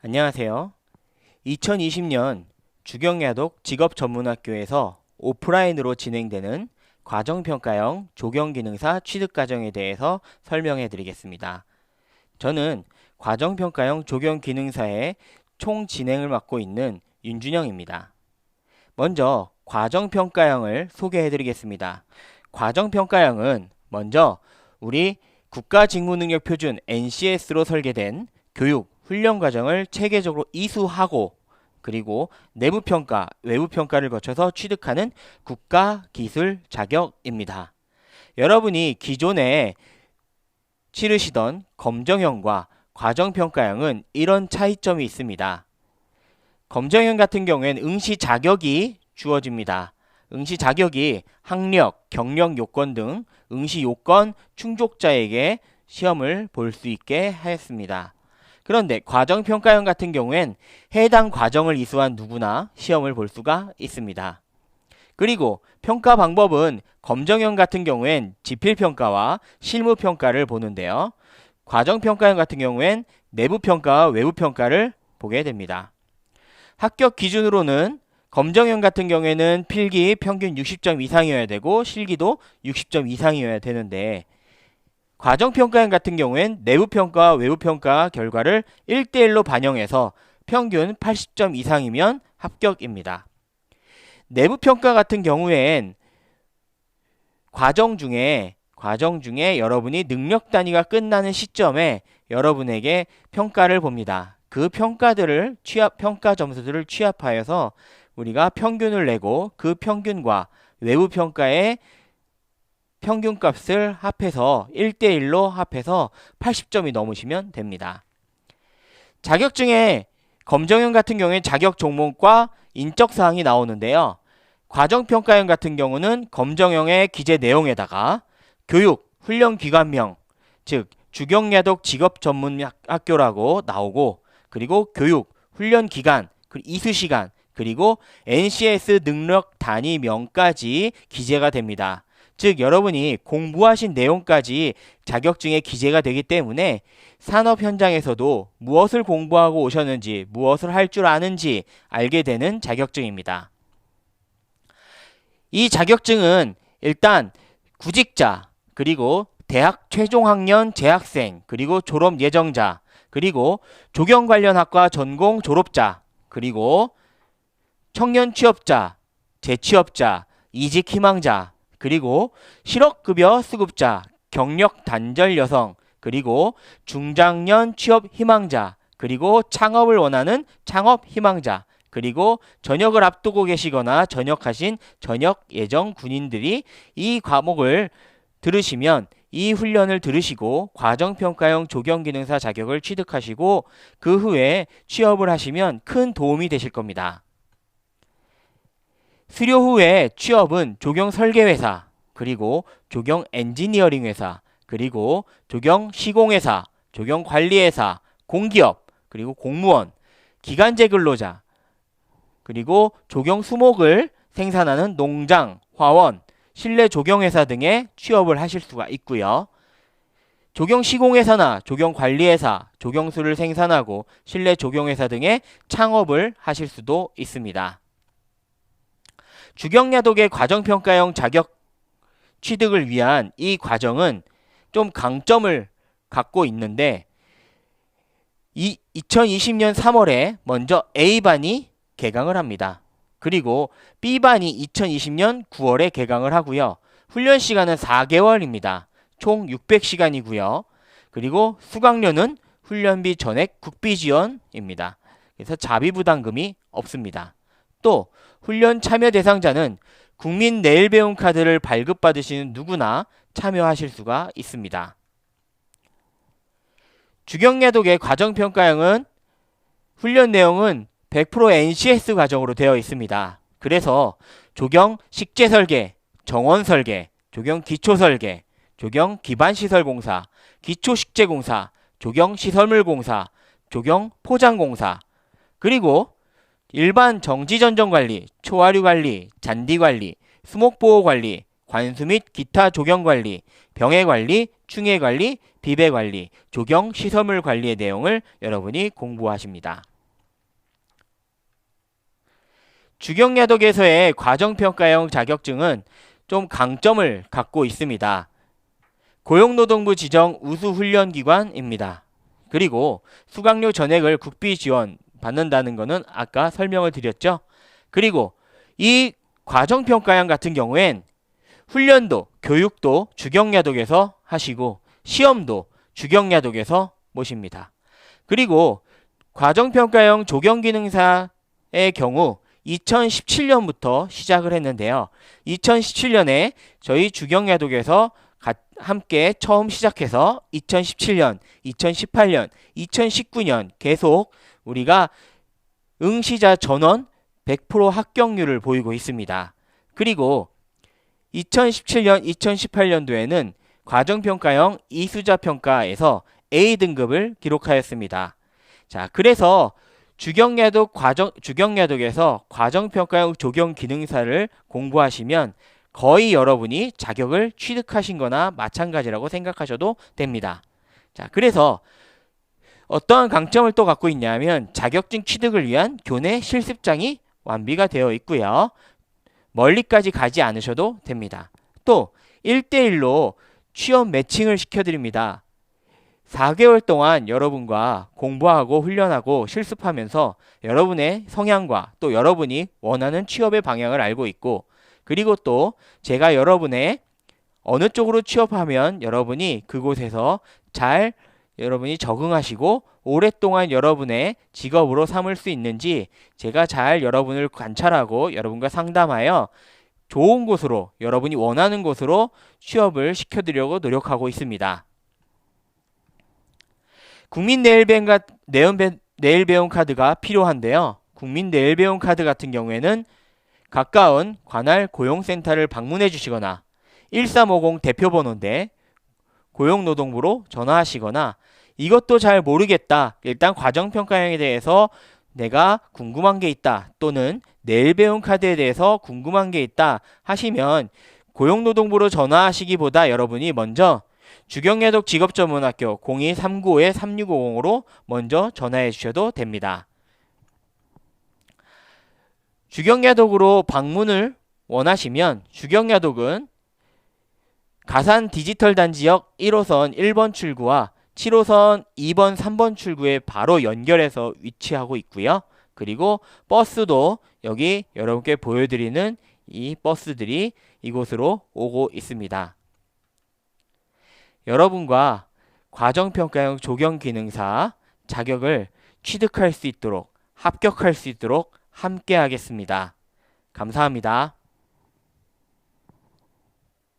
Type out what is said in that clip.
안녕하세요. 2020년 주경야독 직업전문학교에서 오프라인으로 진행되는 과정평가형 조경기능사 취득과정에 대해서 설명해 드리겠습니다. 저는 과정평가형 조경기능사의 총 진행을 맡고 있는 윤준영입니다. 먼저 과정평가형을 소개해 드리겠습니다. 과정평가형은 먼저 우리 국가직무능력표준 NCS로 설계된 교육, 훈련 과정을 체계적으로 이수하고 그리고 내부평가, 외부평가를 거쳐서 취득하는 국가기술 자격입니다. 여러분이 기존에 치르시던 검정형과 과정평가형은 이런 차이점이 있습니다. 검정형 같은 경우에는 응시 자격이 주어집니다. 응시 자격이 학력, 경력 요건 등 응시 요건 충족자에게 시험을 볼 수 있게 하였습니다. 그런데 과정평가형 같은 경우엔 해당 과정을 이수한 누구나 시험을 볼 수가 있습니다. 그리고 평가 방법은 검정형 같은 경우엔 지필평가와 실무평가를 보는데요. 과정평가형 같은 경우엔 내부평가와 외부평가를 보게 됩니다. 합격 기준으로는 검정형 같은 경우에는 필기 평균 60점 이상이어야 되고 실기도 60점 이상이어야 되는데 과정평가형 같은 경우엔 내부평가와 외부평가 결과를 1대1로 반영해서 평균 80점 이상이면 합격입니다. 내부평가 같은 경우엔 과정 중에 여러분이 능력 단위가 끝나는 시점에 여러분에게 평가를 봅니다. 그 평가들을 평가 점수들을 취합하여서 우리가 평균을 내고 그 평균과 외부평가의 평균값을 합해서 1대1로 합해서 80점이 넘으시면 됩니다. 자격증에 검정형 같은 경우에 자격 종목과 인적사항이 나오는데요. 과정평가형 같은 경우는 검정형의 기재 내용에다가 교육, 훈련기관명, 즉 주경야독 직업전문학교라고 나오고 그리고 교육, 훈련기간, 이수시간, 그리고 NCS 능력 단위명까지 기재가 됩니다. 즉 여러분이 공부하신 내용까지 자격증에 기재가 되기 때문에 산업 현장에서도 무엇을 공부하고 오셨는지 무엇을 할 줄 아는지 알게 되는 자격증입니다. 이 자격증은 일단 구직자 그리고 대학 최종학년 재학생 그리고 졸업 예정자 그리고 조경 관련 학과 전공 졸업자 그리고 청년 취업자, 재취업자, 이직 희망자 그리고 실업급여 수급자, 경력 단절 여성, 그리고 중장년 취업 희망자, 그리고 창업을 원하는 창업 희망자, 그리고 전역을 앞두고 계시거나 전역하신 전역 예정 군인들이 이 과목을 들으시면 이 훈련을 들으시고 과정평가형 조경기능사 자격을 취득하시고 그 후에 취업을 하시면 큰 도움이 되실 겁니다. 수료 후에 취업은 조경 설계회사, 그리고 조경 엔지니어링 회사, 그리고 조경 시공회사, 조경 관리회사, 공기업, 그리고 공무원, 기간제 근로자, 그리고 조경 수목을 생산하는 농장, 화원, 실내 조경회사 등에 취업을 하실 수가 있고요. 조경 시공회사나 조경 관리회사, 조경수를 생산하고 실내 조경회사 등에 창업을 하실 수도 있습니다. 주경야독의 과정평가형 자격 취득을 위한 이 과정은 좀 강점을 갖고 있는데 2020년 3월에 먼저 A반이 개강을 합니다. 그리고 B반이 2020년 9월에 개강을 하고요. 훈련 시간은 4개월입니다. 총 600시간이고요. 그리고 수강료는 훈련비 전액 국비 지원입니다. 그래서 자비부담금이 없습니다. 또 훈련 참여 대상자는 국민 내일 배움 카드를 발급받으시는 누구나 참여하실 수가 있습니다. 주경야독의 과정평가형은 훈련 내용은 100% NCS 과정으로 되어 있습니다. 그래서 조경 식재 설계, 정원 설계, 조경 기초 설계, 조경 기반시설공사, 기초식재공사, 조경 시설물공사, 조경 포장공사, 그리고 일반 정지전정관리, 초하류관리, 잔디관리, 수목보호관리, 관수 및 기타 조경관리, 병해관리, 충해관리, 비배관리, 조경 시설물 관리의 내용을 여러분이 공부하십니다. 주경야독에서의 과정평가형 자격증은 좀 강점을 갖고 있습니다. 고용노동부 지정 우수훈련기관입니다. 그리고 수강료 전액을 국비 지원 받는다는 것은 아까 설명을 드렸죠. 그리고 이 과정평가형 같은 경우엔 훈련도, 교육도 주경야독에서 하시고 시험도 주경야독에서 보십니다. 그리고 과정평가형 조경기능사의 경우 2017년부터 시작을 했는데요. 2017년에 저희 주경야독에서 함께 처음 시작해서 2017년, 2018년, 2019년 계속 우리가 응시자 전원 100% 합격률을 보이고 있습니다. 그리고 2017년, 2018년도에는 과정평가형 이수자 평가에서 A등급을 기록하였습니다. 자, 그래서 주경야독에서 과정평가형 조경기능사를 공부하시면 거의 여러분이 자격을 취득하신 거나 마찬가지라고 생각하셔도 됩니다. 자, 그래서 어떠한 강점을 또 갖고 있냐면 자격증 취득을 위한 교내 실습장이 완비가 되어 있고요. 멀리까지 가지 않으셔도 됩니다. 또 1대1로 취업 매칭을 시켜드립니다. 4개월 동안 여러분과 공부하고 훈련하고 실습하면서 여러분의 성향과 또 여러분이 원하는 취업의 방향을 알고 있고, 그리고 또 제가 여러분의 어느 쪽으로 취업하면 여러분이 그곳에서 잘 여러분이 적응하시고 오랫동안 여러분의 직업으로 삼을 수 있는지 제가 잘 여러분을 관찰하고 여러분과 상담하여 좋은 곳으로, 여러분이 원하는 곳으로 취업을 시켜드리려고 노력하고 있습니다. 국민 내일배움 카드가 필요한데요. 국민 내일배움 카드 같은 경우에는 가까운 관할 고용센터를 방문해 주시거나 1350 대표번호인데 고용노동부로 전화하시거나, 이것도 잘 모르겠다, 일단 과정평가형에 대해서 내가 궁금한 게 있다, 또는 내일배움 카드에 대해서 궁금한 게 있다 하시면 고용노동부로 전화하시기보다 여러분이 먼저 주경야독 직업전문학교 02-395-3650으로 먼저 전화해 주셔도 됩니다. 주경야독으로 방문을 원하시면 주경야독은 가산 디지털 단지역 1호선 1번 출구와 7호선 2번 3번 출구에 바로 연결해서 위치하고 있고요. 그리고 버스도 여기 여러분께 보여드리는 이 버스들이 이곳으로 오고 있습니다. 여러분과 과정평가형 조경기능사 자격을 취득할 수 있도록, 합격할 수 있도록 함께 하겠습니다. 감사합니다.